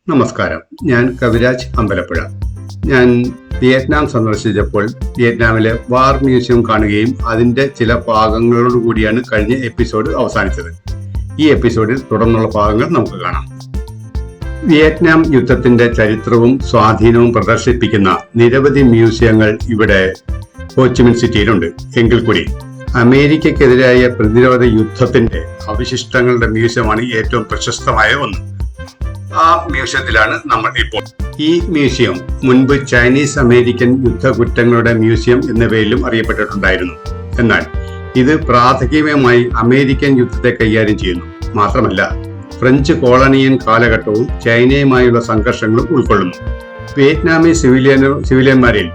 നമസ്കാരം. ഞാൻ കവിരാജ് അമ്പലപ്പുഴ. ഞാൻ വിയറ്റ്നാം സന്ദർശിച്ചപ്പോൾ വിയറ്റ്നാമിലെ വാർ മ്യൂസിയം കാണുകയും അതിൻ്റെ ചില ഭാഗങ്ങളോടുകൂടിയാണ് കഴിഞ്ഞ എപ്പിസോഡ് അവസാനിച്ചത്. ഈ എപ്പിസോഡിൽ തുടർന്നുള്ള ഭാഗങ്ങൾ നമുക്ക് കാണാം. വിയറ്റ്നാം യുദ്ധത്തിന്റെ ചരിത്രവും സ്വാധീനവും പ്രദർശിപ്പിക്കുന്ന നിരവധി മ്യൂസിയങ്ങൾ ഇവിടെ ഹോച്ചിമിൻ സിറ്റിയിലുണ്ട്. എങ്കിൽ കൂടി അമേരിക്കക്കെതിരായ പ്രതിരോധ യുദ്ധത്തിന്റെ അവശിഷ്ടങ്ങളുടെ മ്യൂസിയമാണ് ഏറ്റവും പ്രശസ്തമായ ഒന്ന്. ആ മ്യൂസിയത്തിലാണ് നമ്മൾ ഇപ്പോൾ. ഈ മ്യൂസിയം മുൻപ് ചൈനീസ് അമേരിക്കൻ യുദ്ധകുറ്റങ്ങളുടെ മ്യൂസിയം എന്ന പേരിലും അറിയപ്പെട്ടിട്ടുണ്ടായിരുന്നു. എന്നാൽ ഇത് പ്രാഥമികമായി അമേരിക്കൻ യുദ്ധത്തെ കൈകാര്യം ചെയ്യുന്നു. മാത്രമല്ല, ഫ്രഞ്ച് കോളനിയൻ കാലഘട്ടവും ചൈനയുമായുള്ള സംഘർഷങ്ങളും ഉൾക്കൊള്ളുന്നു. വിയറ്റ്നാമീസ് സിവിലിയന്മാരിൽ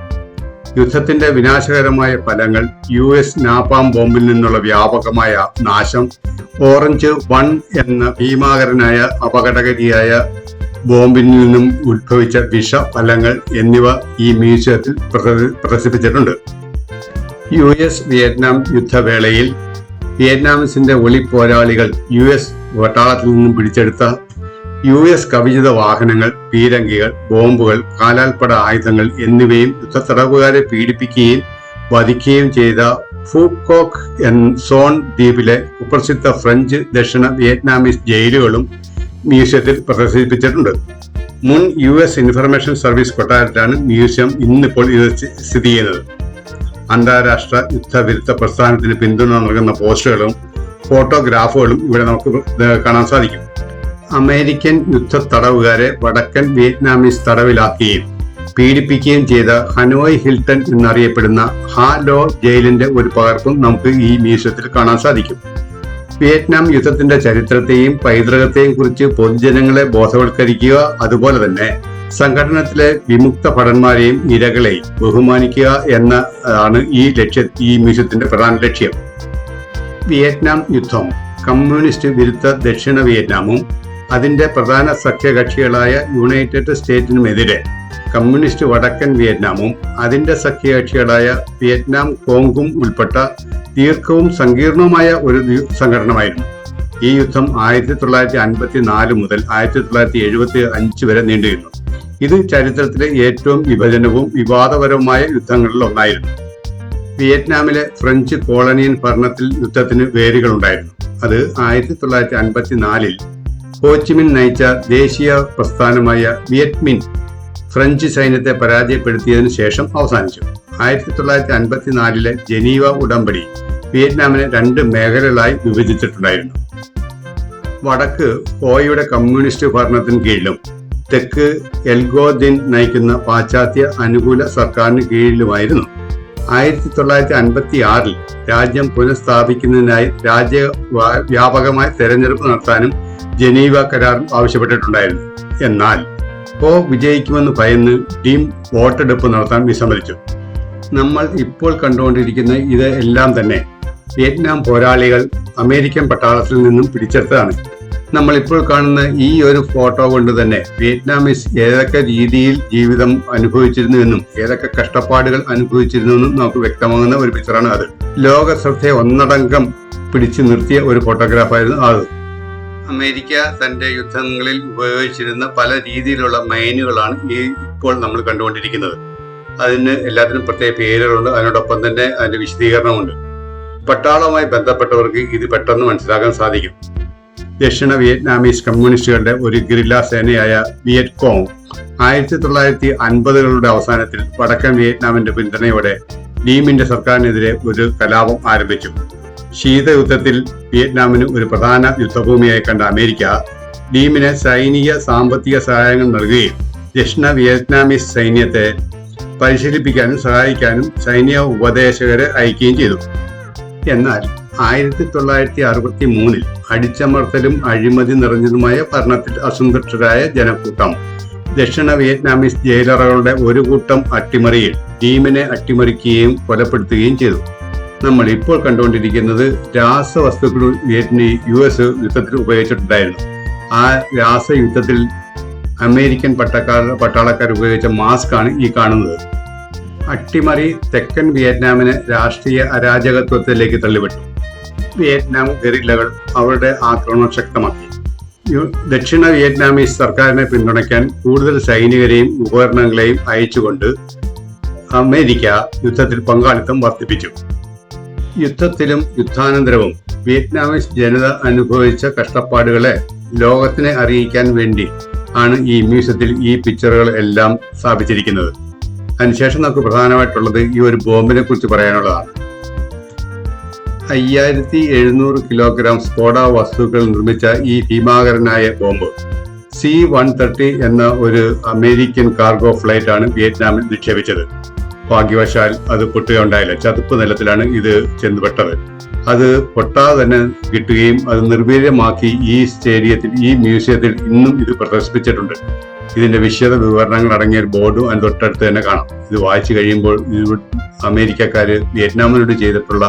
യുദ്ധത്തിന്റെ വിനാശകരമായ ഫലങ്ങൾ, US നാപ്പാം ബോംബിൽ നിന്നുള്ള വ്യാപകമായ നാശം, ഓറഞ്ച് 1 എന്ന ഭീമാകരനായ അപകടകാരിയായ ബോംബിൽ നിന്നും ഉത്ഭവിച്ച വിഷഫലങ്ങൾ എന്നിവ ഈ മ്യൂസിയത്തിൽ പ്രദർശിപ്പിച്ചിട്ടുണ്ട്. US വിയറ്റ്നാം യുദ്ധവേളയിൽ വിയറ്റ്നാമീസിന്റെ ഒളിപ്പോരാളികൾ US പട്ടാളത്തിൽ നിന്നും പിടിച്ചെടുത്ത US കവചിത വാഹനങ്ങൾ, പീരങ്കികൾ, ബോംബുകൾ, കാലാൽപ്പട ആയുധങ്ങൾ എന്നിവയും യുദ്ധത്തടവുകാരെ പീഡിപ്പിക്കുകയും വധിക്കുകയും ചെയ്ത ഫൂക്കോക്ക് സോൺ ദ്വീപിലെ കുപ്രസിദ്ധ ഫ്രഞ്ച് ദക്ഷിണ വിയറ്റ്നാമീസ് ജയിലുകളും മ്യൂസിയത്തിൽ പ്രദർശിപ്പിച്ചിട്ടുണ്ട്. മുൻ US ഇൻഫർമേഷൻ സർവീസ് കൊട്ടാരത്തിലാണ് മ്യൂസിയം ഇന്നിപ്പോൾ ഇത് സ്ഥിതി ചെയ്യുന്നത്. അന്താരാഷ്ട്ര യുദ്ധവിരുദ്ധ പ്രസ്ഥാനത്തിന് പിന്തുണ നൽകുന്ന പോസ്റ്ററുകളും ഫോട്ടോഗ്രാഫുകളും ഇവിടെ നമുക്ക് കാണാൻ സാധിക്കും. അമേരിക്കൻ യുദ്ധ തടവുകാരെ വടക്കൻ വിയറ്റ്നാമീസ് തടവിലാക്കുകയും പീഡിപ്പിക്കുകയും ചെയ്ത ഹനോയ് ഹിൽട്ടൺ എന്നറിയപ്പെടുന്ന ഹാ ലോ ജയിലിന്റെ ഒരു പകർപ്പും നമുക്ക് ഈ മ്യൂസിയത്തിൽ കാണാൻ സാധിക്കും. വിയറ്റ്നാം യുദ്ധത്തിന്റെ ചരിത്രത്തെയും പൈതൃകത്തെയും കുറിച്ച് പൊതുജനങ്ങളെ ബോധവൽക്കരിക്കുക, അതുപോലെ തന്നെ സംഘടനത്തിലെ വിമുക്ത ഭടന്മാരെയും ഇരകളെയും ബഹുമാനിക്കുക എന്നതാണ് ഈ മ്യൂസിയത്തിന്റെ പ്രധാന ലക്ഷ്യം. വിയറ്റ്നാം യുദ്ധം കമ്മ്യൂണിസ്റ്റ് വിരുദ്ധ ദക്ഷിണ വിയറ്റ്നാമും അതിന്റെ പ്രധാന സഖ്യകക്ഷികളായ യുണൈറ്റഡ് സ്റ്റേറ്റിനുമെതിരെ കമ്മ്യൂണിസ്റ്റ് വടക്കൻ വിയറ്റ്നാമും അതിന്റെ സഖ്യകക്ഷികളായ വിയറ്റ്നാം കോങ്ങും ഉൾപ്പെട്ട ദീർഘവും സങ്കീർണവുമായ ഒരു സംഘടനമായിരുന്നു. ഈ യുദ്ധം 1954 മുതൽ 1975 വരെ നീണ്ടുനിന്നു. ഇത് ചരിത്രത്തിലെ ഏറ്റവും വിഭജനവും വിവാദപരവുമായ യുദ്ധങ്ങളിൽ ഒന്നായിരുന്നു. വിയറ്റ്നാമിലെ ഫ്രഞ്ച് കോളനിയൻ ഭരണത്തിൽ യുദ്ധത്തിന് വേരുകളുണ്ടായിരുന്നു. അത് 1954 ഹോച്ചിമിൻ നയിച്ച ദേശീയ പ്രസ്ഥാനമായ വിയറ്റ്മിൻ ഫ്രഞ്ച് സൈന്യത്തെ പരാജയപ്പെടുത്തിയതിനു ശേഷം അവസാനിച്ചു. 1954 ജനീവ ഉടമ്പടി വിയറ്റ്നാമിനെ 2 മേഖലകളായി വിഭജിച്ചിട്ടുണ്ടായിരുന്നു. വടക്ക് ഹോയുടെ കമ്മ്യൂണിസ്റ്റ് ഭരണത്തിന് കീഴിലും തെക്ക് എൽഗോ ദിൻ നയിക്കുന്ന പാശ്ചാത്യ അനുകൂല സർക്കാരിന് കീഴിലുമായിരുന്നു. 1956 രാജ്യം പുനഃസ്ഥാപിക്കുന്നതിനായി രാജ്യവ്യാപകമായ തെരഞ്ഞെടുപ്പ് നടത്താനും ജനീവ കരാർ ആവശ്യപ്പെട്ടിട്ടുണ്ടായിരുന്നു. എന്നാൽ വിജയിക്കുമെന്ന് ഭയന്ന് ടീം വോട്ടെടുപ്പ് നടത്താൻ വിസമ്മതിച്ചു. നമ്മൾ ഇപ്പോൾ കണ്ടുകൊണ്ടിരിക്കുന്ന ഇത് എല്ലാം തന്നെ വിയറ്റ്നാം പോരാളികൾ അമേരിക്കൻ പട്ടാളത്തിൽ നിന്നും പിടിച്ചെടുത്തതാണ്. നമ്മൾ ഇപ്പോൾ കാണുന്ന ഈ ഒരു ഫോട്ടോ കൊണ്ട് തന്നെ വിയറ്റ്നാമീസ് ഏതൊക്കെ രീതിയിൽ ജീവിതം അനുഭവിച്ചിരുന്നുവെന്നും ഏതൊക്കെ കഷ്ടപ്പാടുകൾ അനുഭവിച്ചിരുന്നുവെന്നും നമുക്ക് വ്യക്തമാകുന്ന ഒരു പിക്ചറാണ് അത്. ലോക ശ്രദ്ധയെ ഒന്നടങ്കം പിടിച്ചു നിർത്തിയ ഒരു ഫോട്ടോഗ്രാഫായിരുന്നു അത്. അമേരിക്ക തന്റെ യുദ്ധങ്ങളിൽ ഉപയോഗിച്ചിരുന്ന പല രീതിയിലുള്ള മൈനുകളാണ് ഇപ്പോൾ നമ്മൾ കണ്ടുകൊണ്ടിരിക്കുന്നത്. അതിന് എല്ലാത്തിനും പ്രത്യേക പേരുകളുണ്ട്. അതിനോടൊപ്പം തന്നെ അതിന്റെ വിശദീകരണമുണ്ട്. പട്ടാളവുമായി ബന്ധപ്പെട്ടവർക്ക് ഇത് പെട്ടെന്ന് മനസ്സിലാക്കാൻ സാധിക്കും. ദക്ഷിണ വിയറ്റ്നാമീസ് കമ്മ്യൂണിസ്റ്റുകളുടെ ഒരു ഗറില്ല സേനയായ വിയറ്റ്കോങ് 1950കളുടെ അവസാനത്തിൽ വടക്കൻ വിയറ്റ്നാമിന്റെ പിന്തുണയോടെ ഡീമിന്റെ സർക്കാരിനെതിരെ ഒരു കലാപം ആരംഭിച്ചു. ശീതയുദ്ധത്തിൽ വിയറ്റ്നാമിന് ഒരു പ്രധാന യുദ്ധഭൂമിയായി കണ്ട അമേരിക്ക ഡീമിന് സൈനിക സാമ്പത്തിക സഹായങ്ങൾ നൽകുകയും ദക്ഷിണ വിയറ്റ്നാമീസ് സൈന്യത്തെ പരിശീലിപ്പിക്കാനും സഹായിക്കാനും സൈനിക ഉപദേശകരെ അയക്കുകയും ചെയ്തു. എന്നാൽ 1963 അടിച്ചമർത്തലും അഴിമതി നിറഞ്ഞതുമായ ഭരണത്തിൽ അസന്തുഷ്ടരായ ജനക്കൂട്ടം ദക്ഷിണ വിയറ്റ്നാമീസ് ജയിലറകളുടെ ഒരു കൂട്ടം അട്ടിമറിയിൽ ഡീമിനെ അട്ടിമറിക്കുകയും കൊലപ്പെടുത്തുകയും ചെയ്തു. നമ്മൾ ഇപ്പോൾ കണ്ടുകൊണ്ടിരിക്കുന്നത് രാസവസ്തുക്കൾ US യുദ്ധത്തിൽ ഉപയോഗിച്ചിട്ടുണ്ടായിരുന്നു. ആ രാസയുദ്ധത്തിൽ അമേരിക്കൻ പട്ടാളക്കാർ ഉപയോഗിച്ച മാസ്ക് ആണ് ഈ കാണുന്നത്. അട്ടിമറി തെക്കൻ വിയറ്റ്നാമിനെ രാഷ്ട്രീയ അരാജകത്വത്തിലേക്ക് തള്ളിവിട്ടു. വിയറ്റ്നാം ഗറില്ലകൾ അവരുടെ ആക്രമണം ശക്തമാക്കി. ദക്ഷിണ വിയറ്റ്നാമീസ് സർക്കാരിനെ പിന്തുണയ്ക്കാൻ കൂടുതൽ സൈനികരെയും ഉപകരണങ്ങളെയും അയച്ചുകൊണ്ട് അമേരിക്ക യുദ്ധത്തിൽ പങ്കാളിത്തം വർദ്ധിപ്പിച്ചു. യുദ്ധത്തിലും യുദ്ധാനന്തരവും വിയറ്റ്നാമീസ് ജനത അനുഭവിച്ച കഷ്ടപ്പാടുകളെ ലോകത്തിനെ അറിയിക്കാൻ വേണ്ടി ആണ് ഈ മ്യൂസിയത്തിൽ ഈ പിക്ചറുകൾ എല്ലാം സ്ഥാപിച്ചിരിക്കുന്നത്. അതിനുശേഷം നമുക്ക് പ്രധാനമായിട്ടുള്ളത് ഈ ഒരു ബോംബിനെ കുറിച്ച് പറയാനുള്ളതാണ്. 5700 കിലോഗ്രാം സ്ഫോട വസ്തുക്കൾ നിർമ്മിച്ച ഈ ഭീമാകരനായ ബോംബ് C-130 എന്ന ഒരു അമേരിക്കൻ കാർഗോ ഫ്ലൈറ്റ് ആണ് വിയറ്റ്നാമിൽ നിക്ഷേപിച്ചത്. ഭാഗ്യവശാൽ അത് പൊട്ടുകയുണ്ടായില്ല. ചതുപ്പ് നിലത്തിലാണ് ഇത് ചെന്നുപെട്ടത്. അത് പൊട്ടാതെ തന്നെ കിട്ടുകയും അത് നിർവീര്യമാക്കി ഈ മ്യൂസിയത്തിൽ ഇന്നും ഇത് പ്രദർശിപ്പിച്ചിട്ടുണ്ട്. ഇതിന്റെ വിശദ വിവരണങ്ങൾ അടങ്ങിയ ഒരു ബോർഡും അതിന് തൊട്ടടുത്ത് തന്നെ കാണാം. ഇത് വായിച്ചു കഴിയുമ്പോൾ അമേരിക്കക്കാര് വിയറ്റ്നാമിനോട് ചെയ്തിട്ടുള്ള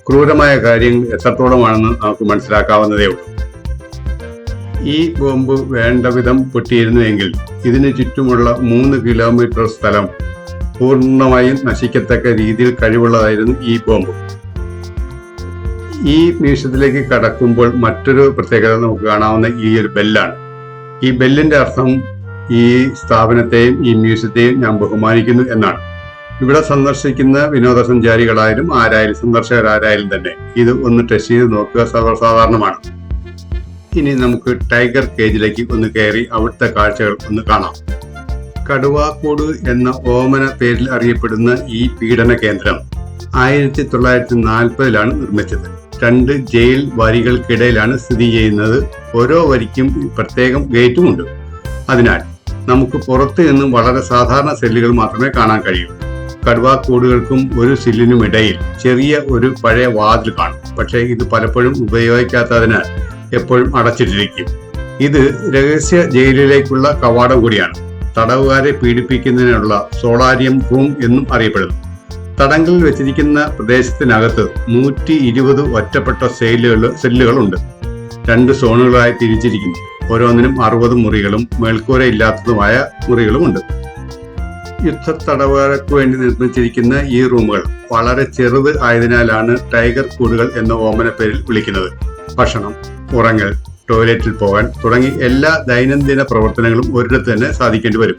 ക്രൂരമായ കാര്യങ്ങൾ എത്രത്തോളമാണെന്ന് നമുക്ക് മനസ്സിലാക്കാവുന്നതേ ഉള്ളൂ. ഈ ബോംബ് വേണ്ട വിധം പൊട്ടിയിരുന്നുവെങ്കിൽ ഇതിന് ചുറ്റുമുള്ള 3 കിലോമീറ്റർ സ്ഥലം പൂർണ്ണമായും നശിക്കത്തക്ക രീതിയിൽ കഴിവുള്ളതായിരുന്നു ഈ ബോംബ്. ഈ മ്യൂസിയത്തിലേക്ക് കടക്കുമ്പോൾ മറ്റൊരു പ്രത്യേകത നമുക്ക് കാണാവുന്ന ഈ ഒരു ബെല്ലാണ്. ഈ ബെല്ലിന്റെ അർത്ഥം ഈ സ്ഥാപനത്തെയും ഈ മ്യൂസിയത്തെയും ഞാൻ ബഹുമാനിക്കുന്നു എന്നാണ്. ഇവിടെ സന്ദർശിക്കുന്ന വിനോദസഞ്ചാരികളായാലും സന്ദർശകരായാലും തന്നെ ഇത് ഒന്ന് ടെസ്റ്റ് ചെയ്ത് നോക്കുക സർവ്വസാധാരണമാണ്. ഇനി നമുക്ക് ടൈഗർ കേജിലേക്ക് ഒന്ന് കയറി അവിടുത്തെ കാഴ്ചകൾ ഒന്ന് കാണാം. കടുവാക്കോട് എന്ന ഓമന പേരിൽ അറിയപ്പെടുന്ന ഈ പീഡന കേന്ദ്രം 1940 നിർമ്മിച്ചത്. 2 ജയിൽ വരികൾക്കിടയിലാണ് സ്ഥിതി ചെയ്യുന്നത്. ഓരോ വരിക്കും പ്രത്യേകം ഗേറ്റുമുണ്ട്. അതിനാൽ നമുക്ക് പുറത്തു നിന്നും വളരെ സാധാരണ സെല്ലുകൾ മാത്രമേ കാണാൻ കഴിയൂ. കടുവാക്കൂടുകൾക്കും ഒരു സെല്ലിനും ഇടയിൽ ചെറിയ ഒരു പഴയ വാതിൽ കാണും. പക്ഷേ ഇത് പലപ്പോഴും ഉപയോഗിക്കാത്തതിനാൽ എപ്പോഴും അടച്ചിട്ടിരിക്കും. ഇത് രഹസ്യ ജയിലിലേക്കുള്ള കവാടം കൂടിയാണ്. തടവുകാരെ പീഡിപ്പിക്കുന്നതിനുള്ള സോളാരിയം റൂം എന്നും അറിയപ്പെടുന്നു. തടങ്കലിൽ വെച്ചിരിക്കുന്ന പ്രദേശത്തിനകത്ത് 120 ഒറ്റപ്പെട്ട സെല്ലുകളുണ്ട്. 2 സോണുകളായി തിരിച്ചിരിക്കുന്നു. ഓരോന്നിനും 60 മുറികളും മേൽക്കൂരയില്ലാത്തതുമായ മുറികളുമുണ്ട്. യുദ്ധ തടവുകാർക്ക് വേണ്ടി നിർമ്മിച്ചിരിക്കുന്ന ഈ റൂമുകൾ വളരെ ചെറുത് ആയതിനാലാണ് ടൈഗർ കൂടുകൾ എന്ന ഓമന പേരിൽ വിളിക്കുന്നത്. ഭക്ഷണം, ഉറങ്ങൽ, ടോയ്ലറ്റിൽ പോകാൻ തുടങ്ങി എല്ലാ ദൈനംദിന പ്രവർത്തനങ്ങളും ഒരിടത്ത് തന്നെ സാധിക്കേണ്ടി വരും.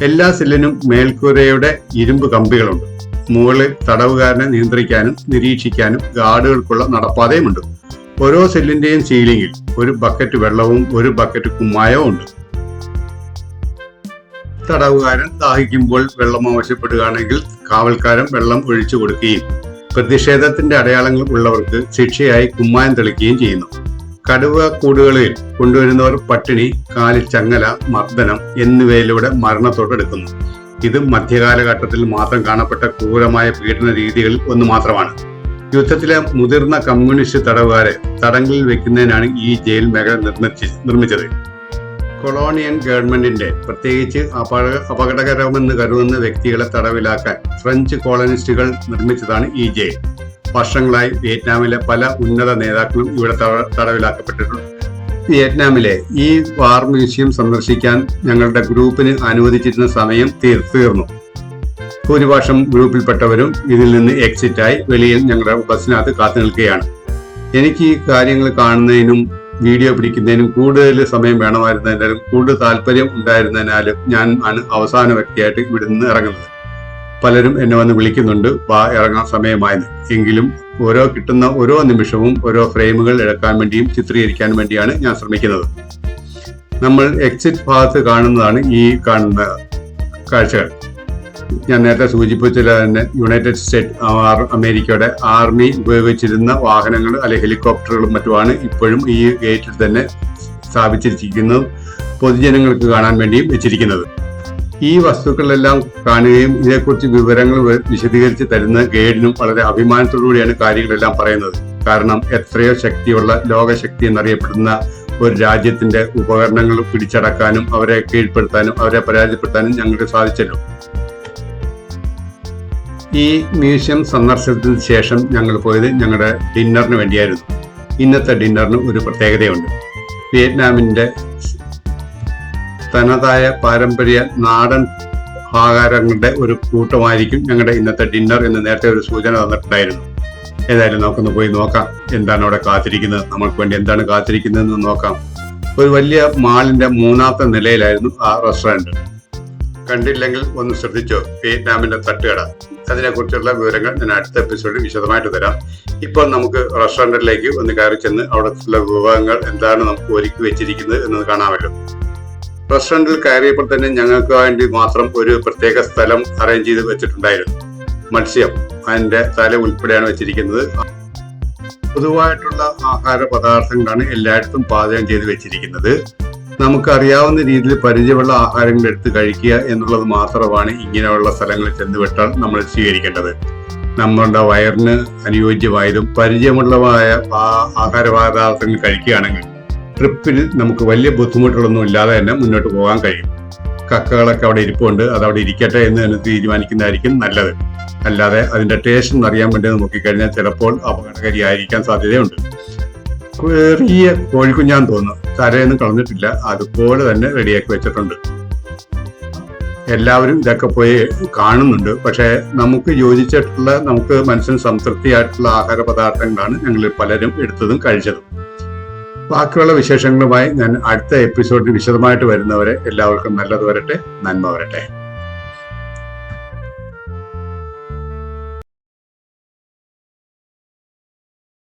എല്ലാ സെല്ലിനും മേൽക്കൂരയുടെ ഇരുമ്പ് കമ്പികളുണ്ട്. മുകളിൽ തടവുകാരനെ നിയന്ത്രിക്കാനും നിരീക്ഷിക്കാനും ഗാർഡുകൾക്കുള്ള നടപ്പാതയുമുണ്ട്. ഓരോ സെല്ലിന്റെയും സീലിംഗിൽ ഒരു ബക്കറ്റ് വെള്ളവും ഒരു ബക്കറ്റ് കുമ്മായവും ഉണ്ട്. തടവുകാരൻ ദാഹിക്കുമ്പോൾ വെള്ളം ആവശ്യപ്പെടുകയാണെങ്കിൽ കാവൽക്കാരൻ വെള്ളം ഒഴിച്ചു കൊടുക്കുകയും പ്രതിഷേധത്തിന്റെ അടയാളങ്ങൾ ഉള്ളവർക്ക് ശിക്ഷയായി കുമ്മായം തെളിക്കുകയും ചെയ്യുന്നു. കടുവ കൂടുകളിൽ കൊണ്ടുവരുന്നവർ പട്ടിണി, കാലിൽ ചങ്ങല, മർദ്ദനം എന്നിവയിലൂടെ മരണത്തോടെടുക്കുന്നു. ഇത് മധ്യകാലഘട്ടത്തിൽ മാത്രം കാണപ്പെട്ട ക്രൂരമായ പീഡന രീതികളിൽ ഒന്ന് മാത്രമാണ്. യുദ്ധത്തിലെ മുതിർന്ന കമ്മ്യൂണിസ്റ്റ് തടവുകാരെ തടങ്കലിൽ വെക്കുന്നതിനാണ് ഈ ജയിൽ മേഖല നിർമ്മിച്ചത്. കൊളോണിയൻ ഗവൺമെന്റിന്റെ പ്രത്യേകിച്ച് അപകടകരമെന്ന് കരുതുന്ന വ്യക്തികളെ തടവിലാക്കാൻ ഫ്രഞ്ച് കോളനിസ്റ്റുകൾ നിർമ്മിച്ചതാണ് ഈ ജയിൽ. വർഷങ്ങളായി വിയറ്റ്നാമിലെ പല ഉന്നത നേതാക്കളും ഇവിടെ തടവിലാക്കപ്പെട്ടിട്ടുണ്ട്. വിയറ്റ്നാമിലെ ഈ വാർ മ്യൂസിയം സന്ദർശിക്കാൻ ഞങ്ങളുടെ ഗ്രൂപ്പിന് അനുവദിച്ചിരുന്ന സമയം തീർന്നു. ഭൂരിഭാഷം ഗ്രൂപ്പിൽപ്പെട്ടവരും ഇതിൽ നിന്ന് എക്സിറ്റായി വെളിയിൽ ഞങ്ങളുടെ ബസ്സിനകത്ത് കാത്തു നിൽക്കുകയാണ്. എനിക്ക് ഈ കാര്യങ്ങൾ കാണുന്നതിനും വീഡിയോ പിടിക്കുന്നതിനും കൂടുതൽ സമയം വേണമായിരുന്നതിനാലും കൂടുതൽ താല്പര്യം ഉണ്ടായിരുന്നതിനാലും ഞാൻ ആണ് അവസാന വ്യക്തിയായിട്ട് ഇവിടെ നിന്ന് ഇറങ്ങുന്നത്. പലരും എന്നെ വന്ന് വിളിക്കുന്നുണ്ട് ഇറങ്ങാൻ സമയമായെന്ന്. എങ്കിലും കിട്ടുന്ന ഓരോ നിമിഷവും ഓരോ ഫ്രെയിമുകൾ എടുക്കാൻ വേണ്ടിയും ചിത്രീകരിക്കാൻ വേണ്ടിയാണ് ഞാൻ ശ്രമിക്കുന്നത്. നമ്മൾ എക്സിറ്റ് ഭാഗത്ത് കാണുന്നതാണ് ഈ കാണുന്ന കാഴ്ചകൾ. ഞാൻ നേരത്തെ സൂചിപ്പിച്ചില്ല തന്നെ യുണൈറ്റഡ് സ്റ്റേറ്റ് അമേരിക്കയുടെ ആർമി ഉപയോഗിച്ചിരുന്ന വാഹനങ്ങൾ അല്ലെങ്കിൽ ഹെലികോപ്റ്ററുകളും മറ്റുമാണ് ഇപ്പോഴും ഈ ഗേറ്റിൽ തന്നെ സ്ഥാപിച്ചിരിക്കുന്നത്, പൊതുജനങ്ങൾക്ക് കാണാൻ വേണ്ടിയും വെച്ചിരിക്കുന്നത്. ഈ വസ്തുക്കളെല്ലാം കാണുകയും ഇതിനെക്കുറിച്ച് വിവരങ്ങൾ വിശദീകരിച്ച് തരുന്ന ഗൈഡിനും വളരെ അഭിമാനത്തോടുകൂടിയാണ് കാര്യങ്ങളെല്ലാം പറയുന്നത്. കാരണം എത്രയോ ശക്തിയുള്ള ലോകശക്തി എന്നറിയപ്പെടുന്ന ഒരു രാജ്യത്തിന്റെ ഉപകരണങ്ങൾ പിടിച്ചടക്കാനും അവരെ കീഴ്പ്പെടുത്താനും അവരെ പരാജയപ്പെടുത്താനും ഞങ്ങൾക്ക് സാധിച്ചല്ലോ. ഈ മ്യൂസിയം സന്ദർശനത്തിന് ശേഷം ഞങ്ങൾ പോയത് ഞങ്ങളുടെ ഡിന്നറിന് വേണ്ടിയായിരുന്നു. ഇന്നത്തെ ഡിന്നറിന് ഒരു പ്രത്യേകതയുണ്ട്. വിയറ്റ്നാമിന്റെ തനതായ പാരമ്പര്യ നാടൻ ആഹാരങ്ങളുടെ ഒരു കൂട്ടമായിരിക്കും ഞങ്ങളുടെ ഇന്നത്തെ ഡിന്നർ എന്ന് നേരത്തെ ഒരു സൂചന തന്നിട്ടുണ്ടായിരുന്നു. ഏതായാലും നമുക്കൊന്ന് പോയി നോക്കാം എന്താണ് അവിടെ കാത്തിരിക്കുന്നത്, നമുക്ക് വേണ്ടി എന്താണ് കാത്തിരിക്കുന്നതെന്ന് നോക്കാം. ഒരു വലിയ മാളിന്റെ 3ാമത്തെ നിലയിലായിരുന്നു ആ റെസ്റ്റോറന്റ്. കണ്ടില്ലെങ്കിൽ ഒന്ന് ശ്രദ്ധിച്ചോ, വിയറ്റ്നാമിന്റെ തട്ടുകട. അതിനെക്കുറിച്ചുള്ള വിവരങ്ങൾ ഞാൻ അടുത്ത എപ്പിസോഡിൽ വിശദമായിട്ട് തരാം. ഇപ്പോൾ നമുക്ക് റെസ്റ്റോറന്റിലേക്ക് ഒന്ന് കയറി ചെന്ന് അവിടെയുള്ള വിഭവങ്ങൾ എന്താണ് നമുക്ക് ഒരുക്കി വെച്ചിരിക്കുന്നത് എന്ന് കാണാമല്ലോ. റെസ്റ്റോറന്റിൽ കയറിയപ്പോൾ തന്നെ ഞങ്ങൾക്ക് വേണ്ടി മാത്രം ഒരു പ്രത്യേക സ്ഥലം അറേഞ്ച് ചെയ്ത് വെച്ചിട്ടുണ്ടായിരുന്നു. മത്സ്യം അതിന്റെ തല ഉൾപ്പെടെയാണ് വെച്ചിരിക്കുന്നത്. പൊതുവായിട്ടുള്ള ആഹാര പദാർത്ഥങ്ങളാണ് എല്ലായിടത്തും പാചകം ചെയ്ത് വെച്ചിരിക്കുന്നത്. നമുക്കറിയാവുന്ന രീതിയിൽ പരിചയമുള്ള ആഹാരങ്ങൾ എടുത്ത് കഴിക്കുക എന്നുള്ളത് മാത്രമാണ് ഇങ്ങനെയുള്ള സ്ഥലങ്ങളിൽ ചെന്നുവിട്ടാൽ നമ്മൾ സ്വീകരിക്കേണ്ടത്. നമ്മളുടെ വയറിന് അനുയോജ്യമായതും പരിചയമുള്ളതായ ആഹാര പദാർത്ഥങ്ങൾ കഴിക്കുകയാണെങ്കിൽ ട്രിപ്പിൽ നമുക്ക് വലിയ ബുദ്ധിമുട്ടുകളൊന്നും ഇല്ലാതെ തന്നെ മുന്നോട്ട് പോകാൻ കഴിയും. കക്കകളൊക്കെ അവിടെ ഇരിപ്പുണ്ട്, അതവിടെ ഇരിക്കട്ടെ എന്ന് തന്നെ തീരുമാനിക്കുന്നതായിരിക്കും നല്ലത്. അല്ലാതെ അതിന്റെ ടേസ്റ്റ് ഒന്ന് അറിയാൻ വേണ്ടി നോക്കിക്കഴിഞ്ഞാൽ ചിലപ്പോൾ അപകടകാരിയായിരിക്കാൻ സാധ്യതയുണ്ട്. ചെറിയ കോഴിക്കുഞ്ഞാന്ന് തോന്നുന്നു, തലയൊന്നും കളഞ്ഞിട്ടില്ല, അതുപോലെ തന്നെ റെഡിയാക്കി വെച്ചിട്ടുണ്ട്. എല്ലാവരും ഇതൊക്കെ പോയി കാണുന്നുണ്ട്. പക്ഷെ നമുക്ക് യോജിച്ചിട്ടുള്ള, നമുക്ക് മനസ്സിന് സംതൃപ്തിയായിട്ടുള്ള ആഹാര പദാർത്ഥങ്ങളാണ് ഞങ്ങൾ പലരും എടുത്തതും കഴിച്ചതും. ബാക്കിയുള്ള വിശേഷങ്ങളുമായി ഞാൻ അടുത്ത എപ്പിസോഡിൽ വിശദമായിട്ട് വരുന്നവരെ എല്ലാവർക്കും നല്ലത് വരട്ടെ, നന്മ വരട്ടെ.